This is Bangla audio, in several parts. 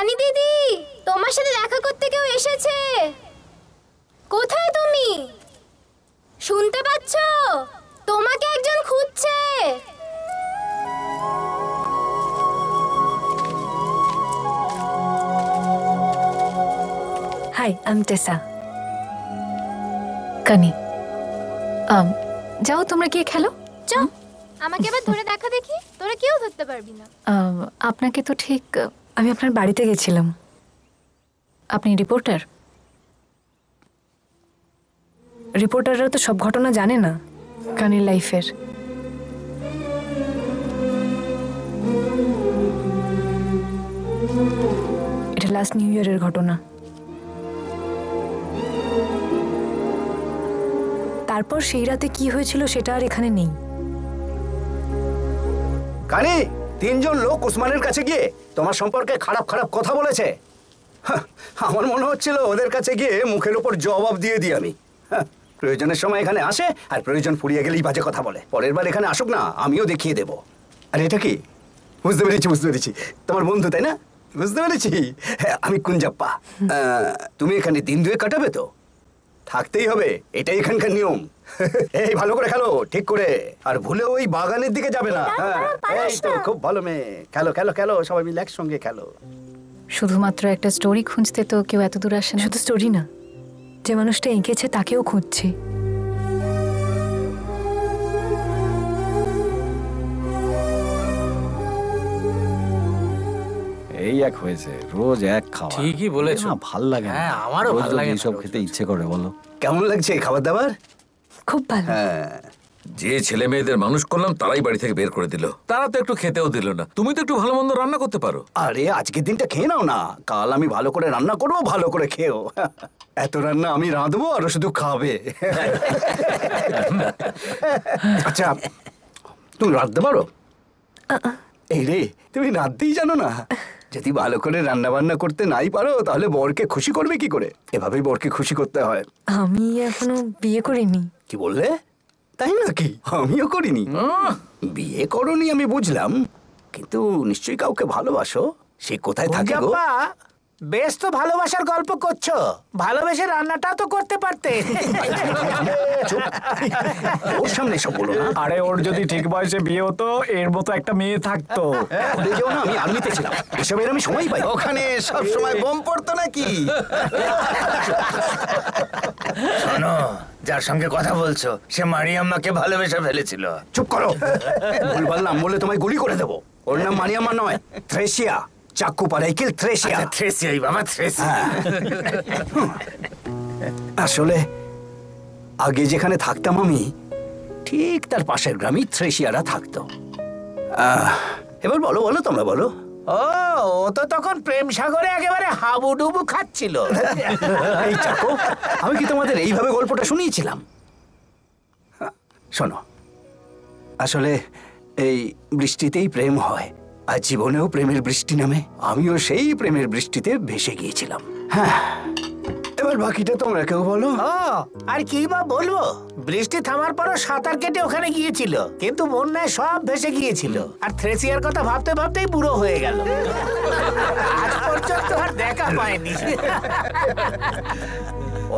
রানী দিদি, তোমার সাথে দেখা করতে কেউ এসেছে। কোথায় তুমি? শুনতে পাচ্ছ? তোমাকে একজন খুঁজছে। Hi, I am Tessa. কানি, যাও তোমরা গিয়ে খেলো। চল, আমাকে এবার ধরে দেখা দেখি। তোরা কেউ ধরতে পারবি না। আপনাকে তো ঠিক, আমি আপনার বাড়িতে গেছিলাম। আপনি রিপোর্টার? রিপোর্টাররা তো সব ঘটনা জানে না কানির লাইফের। এটা লাস্ট নিউ ইয়ারের ঘটনা। তারপর সেই রাতে কি হয়েছিল সেটা আর এখানে নেই। কানি, তিনজন লোক ওসমানের কাছে গিয়ে তোমার সম্পর্কে খারাপ খারাপ কথা বলেছে। আমার মনে হচ্ছিল ওদের কাছে গিয়ে মুখের উপর জবাব দিয়ে দিই আমি। প্রয়োজনের সময় এখানে আসে আর প্রয়োজন ফুরিয়ে গেলেই বাজে কথা বলে। পরের বার এখানে আসুক না, আমিও দেখিয়ে দেব। আর এটা কি? বুঝতে পেরেছি, তোমার বন্ধু তাই না? বুঝতে পেরেছি। হ্যাঁ, আমি কুঞ্জাপ্পা। তুমি এখানে দিন দুয়ে কাটাবে তো? থাকতেই হবে, এটাই এখানকার নিয়ম। এই ভালো করে খেলো, ঠিক করে, আর ভুলে ওই বাগানের দিকে যাবে না। হ্যাঁ, এই তো খুব ভালো মেয়ে। খেলো খেলো খেলো, সবাই মিলে একসঙ্গে খেলো। শুধুমাত্র একটা স্টোরি খুঁজতে তো কেউ এত দূর আসে না। শুধু স্টোরি না, যে মানুষটা এঁকেছে তাকেও খুঁজছি। এই এক হয়েছে, রোজ এক খাওয়া। ঠিকই বলেছো, ভাল লাগে। হ্যাঁ, আমারও ভাল লাগে। এইসব খেতে ইচ্ছে করে বলো। কেমন লাগছে খাবার দাবার? খুব ভালো। হ্যাঁ, যে ছেলে মেয়েদের মানুষ করলাম তারাই বাড়ি থেকে বের করে দিল। তারা তো একটু খেতেও দিল না। তুমি তো একটু ভালো মন্দ রান্না করতে পারো। আরে আজকের দিনটা খেয়ে নাও না, কাল আমি ভালো করে রান্না করবো, ভালো করে খেও। এত রান্না আমি রাঁধবো আর শুধু খাবে। আচ্ছা, তুমি রাঁধতে পারো? এই রে, তুমি রাঁধতেই জানো না? যদি ভালো করে রান্না বান্না করতে নাই পারো তাহলে বরকে খুশি করবে কি করে? এভাবেই বরকে খুশি করতে হয়। আমি এখনো বিয়ে করিনি। কি বললে? তাই নাকি? আমিও করিনি। বিয়ে করনি আমি বুঝলাম, কিন্তু নিশ্চয়ই কাউকে ভালোবাসো। সে কোথায় থাকে গো? বেশ তো ভালোবাসার গল্প করছো, ভালোবেসে রান্নাটা তো করতে পারতে। ওর সামনে সব বলো না। আরে ওর যদি ঠিক বয়সে বিয়ে হতো, এর মতো একটা মেয়ে থাকতো। ভুলে যেও না, আমি আর্মিতে ছিলাম, এসবের আমি সময় পাই। ওখানে সব সময় বোম পড়তো নাকি? শোনো, যার সঙ্গে কথা বলছো সে মারিয়াম্মাকে ভালোবেসে ফেলেছিল। চুপ করো, ভুলভাল নাম বললে তোমায় গুলি করে দেবো। ওর নাম মারিয়াম্মা নয়, থ্রেসিয়া। চাকু পারাইকেল থ্রেসিয়া। থ্রেসিয়াই বাবা, থ্রেসিয়া। আসলে আগে যেখানে থাকতাম আমি, ঠিক তার পাশের গ্রামে থ্রেসিয়ারা থাকতো। এবার বলো বলো, তোমরা বলো। ও তো তখন প্রেম সাগরে একেবারে হাবুডুবু খাচ্ছিল। এই চাকু, আমি কি তোমাদের এইভাবে গল্পটা শুনিয়েছিলাম? শোনো, আসলে এই বৃষ্টিতেই প্রেম হয়, আর জীবনেও প্রেমের বৃষ্টি নামে। আমিও সেই প্রেমের বৃষ্টিতে ভেসে গিয়েছিলাম। হ্যাঁ, এবার বাকিটা তোমরা কেউ বলো। আর কি বা বলবো, বৃষ্টি থামার পরও সাঁতার কেটে ওখানে গিয়েছিল, কিন্তু বন্যায় সব ভেসে গিয়েছিল। আর থ্রেসিয়ার কথা ভাবতে ভাবতেই বুড়ো হয়ে গেল। আজ পর্যন্ত আর দেখা পায়নি।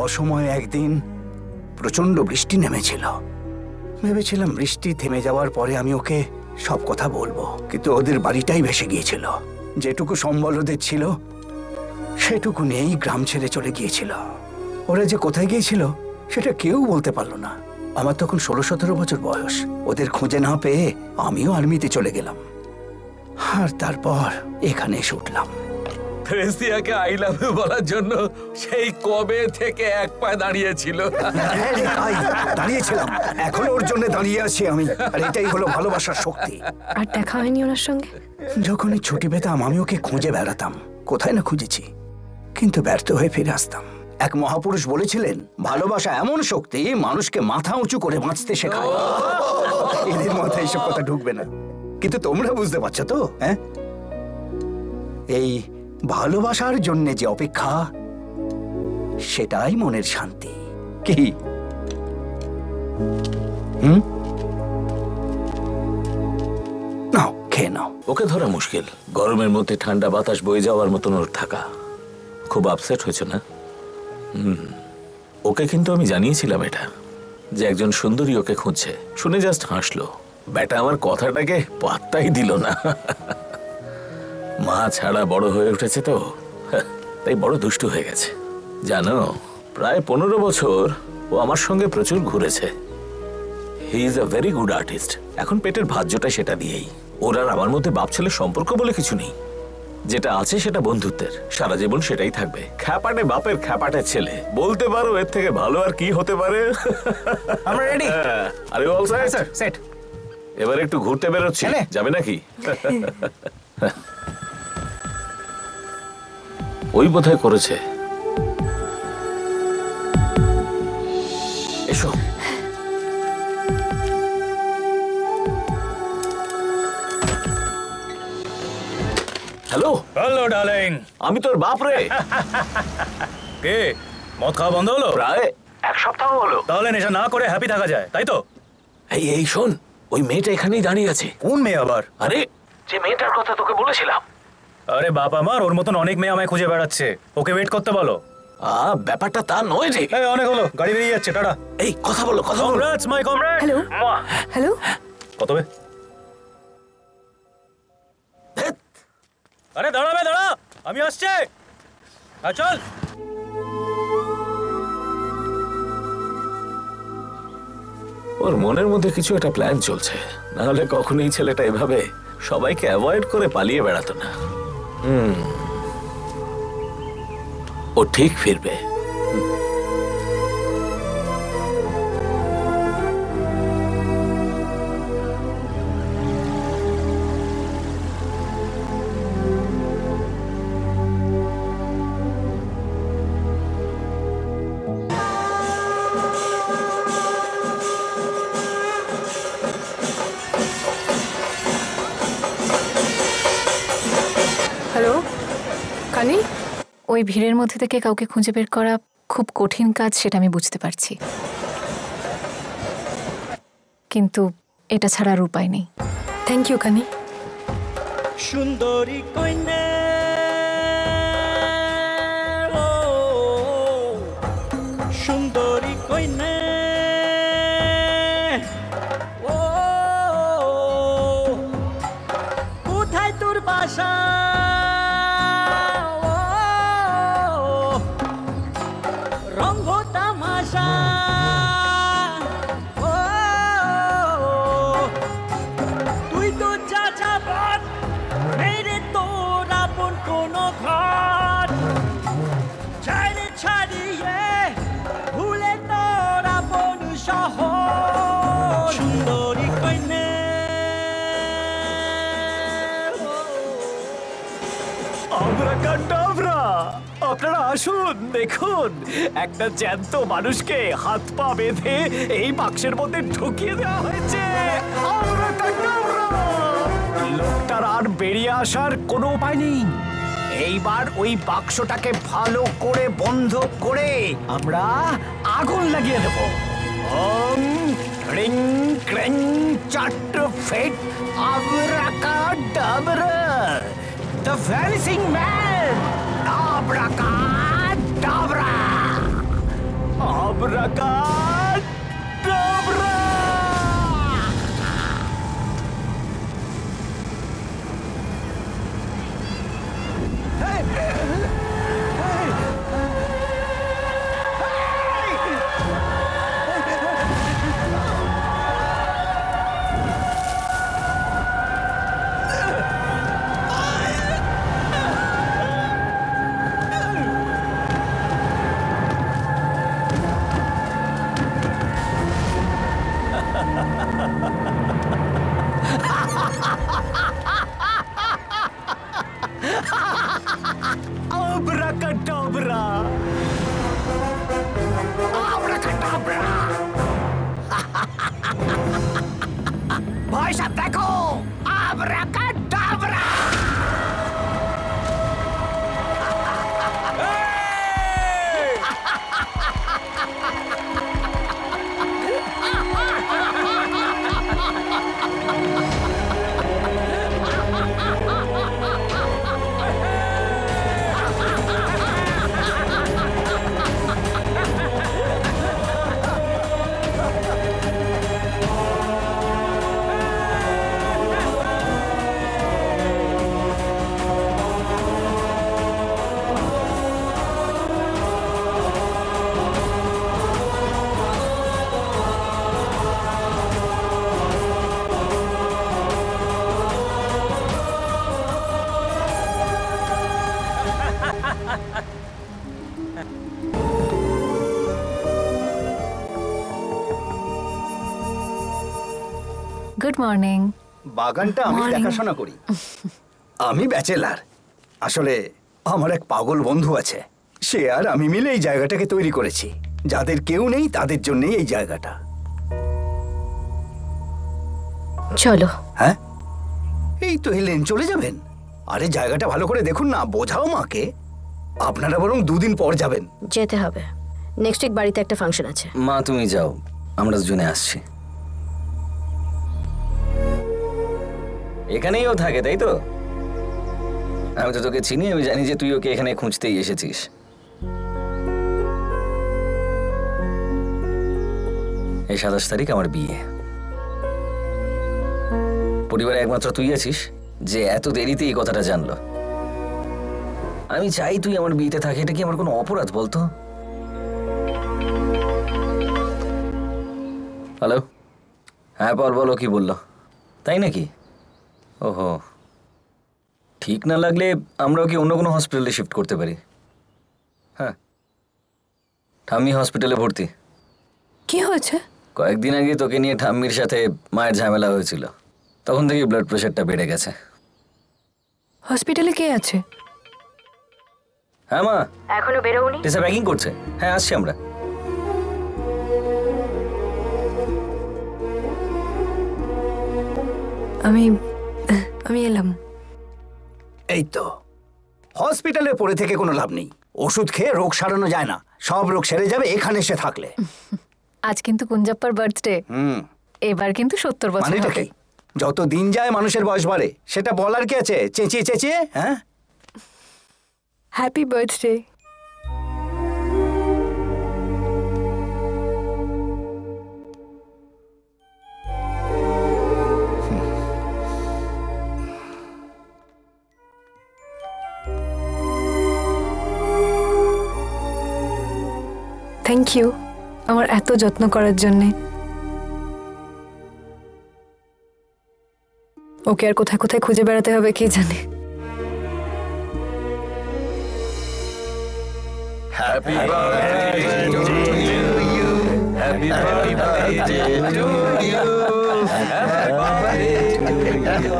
অসময়ে একদিন প্রচন্ড বৃষ্টি নেমেছিল। ভেবেছিলাম বৃষ্টি থেমে যাওয়ার পরে আমি ওকে সব কথা বলবো, কিন্তু ওদের বাড়িটাই ভেসে গিয়েছিল। যেটুকু সম্বল ওদের ছিল সেটুকু নিয়েই গ্রাম ছেড়ে চলে গিয়েছিল। ওরা যে কোথায় গিয়েছিল সেটা কেউ বলতে পারলো না। আমার তখন 16-17 বছর বয়স। ওদের খুঁজে না পেয়ে আমিও আর্মিতে চলে গেলাম, আর তারপর এখানে এসে উঠলাম। থ্রেসিয়াকে আই লাভ ইউ বলার জন্য সেই কবে থেকে এক পায়ে দাঁড়িয়েছিল। দাঁড়িয়েছিলাম, এখন ওর জন্য দাঁড়িয়ে আছি আমি। আর এটাই হলো ভালোবাসার শক্তি। আর দেখা হয়নি ওনার সঙ্গে? যখনই ছুটি পেতাম আমি ওকে খুঁজে বেড়াতাম। কোথায় না খুঁজেছি, কিন্তু ব্যর্থ হয়ে ফিরে আসতাম। এক মহাপুরুষ বলেছিলেন, ভালোবাসা এমন শক্তি মানুষকে মাথা উঁচু করে বাঁচতে শেখায়। এদের মাথায় এইসব কথা ঢুকবে না, কিন্তু তোমরা বুঝতে পারছো তো? হ্যাঁ, এই ভালোবাসার জন্য যে অপেক্ষা, সেটাই মনের শান্তি। কি নাও, খেয়ে নাও। ওকে ধরা মুশকিল। গরমের মধ্যে ঠান্ডা বাতাস বয়ে যাওয়ার মতন ওর থাকা। খুব আপসেট হয়েছে না? ওকে কিন্তু আমি জানিয়েছিলাম এটা, যে একজন সুন্দরী ওকে খুঁজছে। শুনে জাস্ট হাসলো। ব্যাটা আমার কথাটাকে পাত্তাই দিল না। মা ছাড়া বড় হয়ে উঠেছে তো, তাই বড় দুষ্টু হয়ে গেছে। জানো, প্রায় 15 বছর ও আমার সঙ্গে প্রচুর ঘুরেছে। He is a very good artist. এখন পেটের ভাজ্যটা সেটা দিয়েই। ওর আর আমার মধ্যে বাপ ছেলে সম্পর্ক বলে কিছু নেই। যেটা আছে সেটা বন্ধুত্বের, সারা জীবন সেটাই থাকবে। খ্যাপাটে বাপের খ্যাপাটে ছেলে, বলতে পারো এর থেকে ভালো আর কি হতে পারে? আমরা রেডি। আরে অল সেট স্যার, সেট। এবার একটু ঘুরতে বেরোচ্ছি, যাবে নাকি? ওই বোধহয় করেছে। এসো। হ্যালো। Hello darling. আমি তোর বাপ রে। কে? মদ খাওয়া বন্ধ হলো? প্রায় 1 সপ্তাহ হলো। তাহলে নেশা না করে হ্যাপি থাকা যায়, তাই তো? এই শোন, ওই মেয়েটা এখানেই দাঁড়িয়ে আছে। কোন মেয়ে আবার? আরে, যে মেয়েটার কথা তোকে বলেছিলাম। আরে বাপ আমার, ওর মতন অনেক মেয়ে আমায় খুঁজে বেড়াচ্ছে। ওকে ওয়েট করতে বলো। ব্যাপারটা তা নয় রে। অনেক হলো, গাড়ি বেরিয়ে যাচ্ছে, টাটা। এই কথা বলো, কথা বলো। কংগ্রাটস মাই কমরেড। Hello hello. কত বে? আরে দাঁড়াবে, দাঁড়া, আমি আসছি। চল। ওর মনের মধ্যে কিছু একটা প্ল্যান চলছে, না হলে কখনোই ছেলেটা এভাবে সবাইকে অ্যাভয়েড করে পালিয়ে বেড়াতো না। ও ঠিক ফিরবে। হ্যালো কানি। ওই ভিড়ের মধ্যে থেকে কাউকে খুঁজে বের করা খুব কঠিন কাজ, সেটা আমি বুঝতে পারছি, কিন্তু এটা ছাড়া আর উপায় নেই। থ্যাংক ইউ কানি। সুন্দরী কন্যা, সুন্দরী কন্যা, কোথায় তোর বাসা? রঙ্গ তামাশা, তুই তো যা যাবার মেরে তোর আপন কোন ঘর ছাড়ে ছাড়িয়ে ভুলে তোর আপন শহর। সুন্দরী কন্যা, আবরাকাডাবরা, আপনারা আসুন, দেখুন একটা জ্যান্ত মানুষকে হাত পা বেঁধে এই বাক্সের মধ্যে ঢুকিয়ে দেওয়া হয়েছে। আবরাকাডাবরা! লোকটার আর বেরিয়ে আসার কোনো উপায় নেই। এইবার ওই বাক্সটাকে ভালো করে বন্ধ করে আমরা আগুন লাগিয়ে দেব। ওম ক্রিং ক্রিং চাট ফেট আবরাকাডাবরা, the vanishing man. Abracadabra! Abracadabra! Hey! Abracadabra! Abracadabra! भाई साहब देखो, abracadabra! Good morning. বাগানটা আমি Morning. দেখাশোনা করি। আমি ব্যাচেলার। আসলে আমার এক পাগল বন্ধু আছে, সে আর আমি মিলে এই জায়গাটাকে তৈরি করেছি। যাদের কেউ নেই তাদের জন্যই এই জায়গাটা। চলো। হ্যাঁ, এই তো এলেন, চলে যাবেন? আরে জায়গাটা ভালো করে দেখুন না, বোঝাও মাকে। আপনারা বরং 2 দিন পর যাবেন। যেতে হবে, নেক্সট উইক বাড়িতে একটা ফাংশন আছে। মা তুমি যাও, আমরা দুজনে আসছি। এখানেই ও থাকে তাই তো? আমি তো তোকে চিনি, আমি জানি যে তুই ওকে এখানে খুঁজতেই এসেছিস। এই 27 তারিখ আমার বিয়ে। পরিবারে একমাত্র তুই আছিস যে এত দেরিতে এই কথাটা জানলো। আমি চাই তুই আমার বিয়েতে থাকে, এটা কি আমার কোনো অপরাধ বলতো? হ্যালো, হ্যাঁ পর বলো, কি বললো? তাই নাকি? ওহো, ঠিক না লাগলে আমরাও কি অন্য কোনো হসপিটালে শিফট করতে পারি? হ্যাঁ, ঠাম্মি হসপিটালে ভর্তি। কি হয়েছে? কয়েকদিন আগে তোকে নিয়ে ঠাম্মির সাথে মায়ের ঝামেলা হয়েছিল, তখন থেকে ব্লাড প্রেশারটা বেড়ে গেছে। হসপিটালে কে আছে? হ্যাঁ মা, এখনো বেরোওনি? টিসা প্যাকিং করছে। হ্যাঁ আসছি আমরা। আমি এলাম। এই তো, হসপিটালে পড়ে থেকে কোনো লাভ নেই। ওষুধ খেয়ে রোগ সারানো যায় না, সব রোগ সেরে যাবে এখানে এসে থাকলে। আজ কিন্তু কুঞ্জাপ্পার বার্থডে। এবার কিন্তু 70 বছর মানেটা হবে। কি? যত দিন যায় মানুষের বয়স বাড়ে, সেটা বলার কি আছে চেঁচিয়ে চেঁচিয়ে? হ্যাঁ, হ্যাপি বার্থডে। থ্যাংক ইউ আমার এত যত্ন করার জন্যে। ওকে আর কোথায় কোথায় খুঁজে বেড়াতে হবে কে জানে। Happy birthday to you, happy birthday to you, happy birthday to you.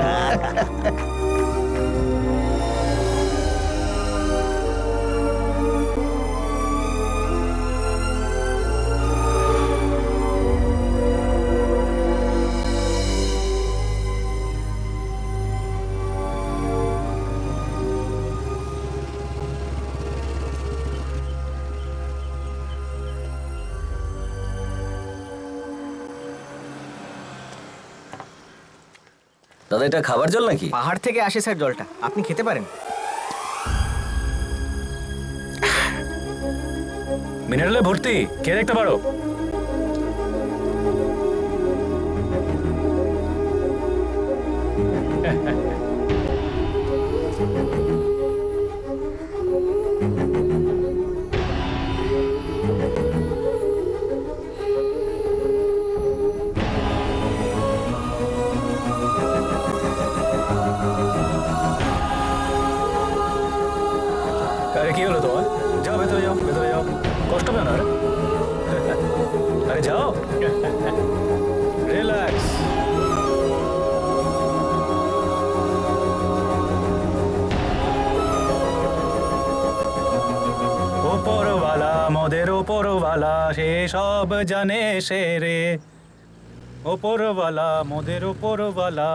দাদা এটা খাবার জল নাকি? পাহাড় থেকে আসে স্যার জলটা, আপনি খেতে পারেন। মিনারেলে ভর্তি, কে দেখতে পারো? আরে কি হলো তোমার? যাও ভেতরে যাও, ভেতরে যাও, কষ্ট পেও না। আরে যাও, রিল্যাক্স। ওপরওয়ালা মোদের ওপরওয়ালা, সে সব জানে সে রে। ওপরওয়ালা মোদের ওপরওয়ালা।